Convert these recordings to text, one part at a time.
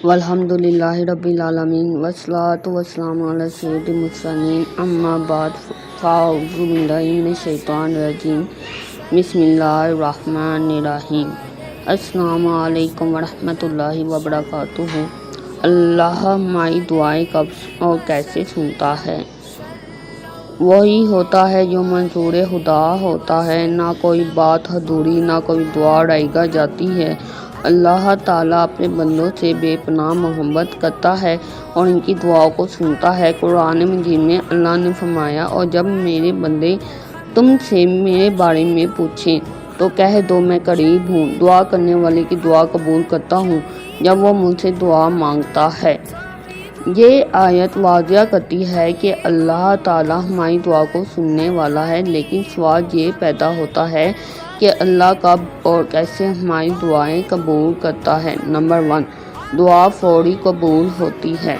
والحمد للہ رب العالمین والصلاۃ والسلام علی سید المرسلین اما بعد فاعوذ باللہ من الشیطان الرجیم بسم اللہ الرحمن الرحیم۔ السلام علیکم ورحمۃ اللہ وبرکاتہ۔ اللہ ہماری دعائیں کب اور کیسے سنتا ہے؟ وہی ہوتا ہے جو منظور خدا ہوتا ہے، نہ کوئی بات ادھوری نہ کوئی دعا رائگاں جاتی ہے۔ اللہ تعالیٰ اپنے بندوں سے بے پناہ محبت کرتا ہے اور ان کی دعاؤں کو سنتا ہے۔ قرآن مجید میں اللہ نے فرمایا، اور جب میرے بندے تم سے میرے بارے میں پوچھیں تو کہہ دو میں قریب ہوں، دعا کرنے والے کی دعا قبول کرتا ہوں جب وہ مجھ سے دعا مانگتا ہے۔ یہ آیت واضح کرتی ہے کہ اللہ تعالیٰ ہماری دعا کو سننے والا ہے، لیکن سوال یہ پیدا ہوتا ہے کہ اللہ کب اور کیسے ہماری دعائیں قبول کرتا ہے۔ نمبر 1، دعا فوری قبول ہوتی ہے۔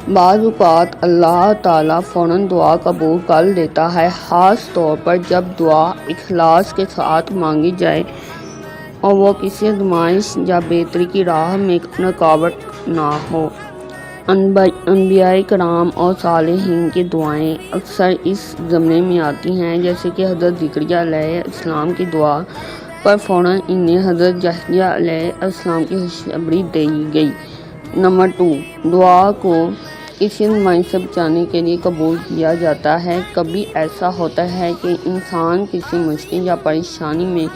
بعض اوقات اللہ تعالیٰ فوراً دعا قبول کر لیتا ہے، خاص طور پر جب دعا اخلاص کے ساتھ مانگی جائے اور وہ کسی آزمائش یا بہتری کی راہ میں رکاوٹ نہ ہو۔ انبیاء کرام اور صالحین کی دعائیں اکثر اس زمرے میں آتی ہیں، جیسے کہ حضرت زکریا علیہ السلام کی دعا پر فوراً انہیں حضرت یحییٰ علیہ السلام کی خوشخبری دی گئی۔ نمبر 2، دعا کو کسی آزمائش سے بچانے کے لیے قبول کیا جاتا ہے۔ کبھی ایسا ہوتا ہے کہ انسان کسی مشکل یا پریشانی میں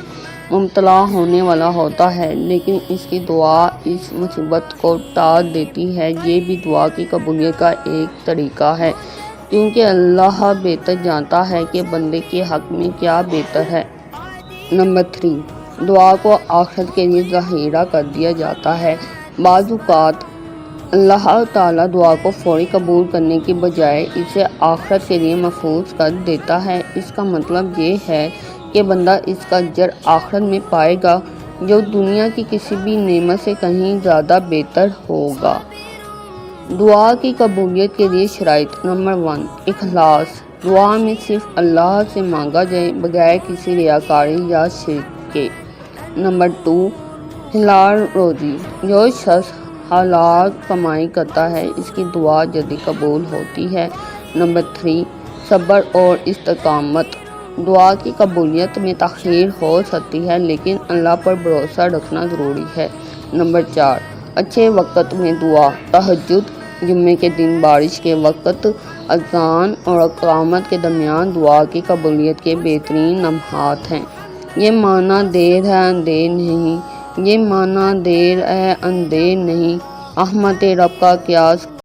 مبتلا ہونے والا ہوتا ہے، لیکن اس کی دعا اس مصیبت کو ٹال دیتی ہے۔ یہ بھی دعا کی قبولیت کا ایک طریقہ ہے، کیونکہ اللہ بہتر جانتا ہے کہ بندے کے حق میں کیا بہتر ہے۔ نمبر 3، دعا کو آخرت کے لیے ذخیرہ کر دیا جاتا ہے۔ بعض اوقات اللہ تعالیٰ دعا کو فوری قبول کرنے کی بجائے اسے آخرت کے لیے محفوظ کر دیتا ہے۔ اس کا مطلب یہ ہے کہ بندہ اس کا اجر آخرت میں پائے گا، جو دنیا کی کسی بھی نعمت سے کہیں زیادہ بہتر ہوگا۔ دعا کی قبولیت کے لیے شرائط۔ نمبر 1، اخلاص۔ دعا میں صرف اللہ سے مانگا جائے، بغیر کسی ریاکاری یا شرک کے۔ نمبر 2، حلال روزی۔ جو شخص حلال کمائی کرتا ہے، اس کی دعا جلدی قبول ہوتی ہے۔ نمبر 3، صبر اور استقامت۔ دعا کی قبولیت میں تاخیر ہو سکتی ہے، لیکن اللہ پر بھروسہ رکھنا ضروری ہے۔ نمبر 4، اچھے وقت میں دعا۔ تہجد، جمعے کے دن، بارش کے وقت، اذان اور اقامت کے درمیان دعا کی قبولیت کے بہترین لمحات ہیں۔ یہ معنی دیر ہے اندیر نہیں، رحمت رب کا قیاس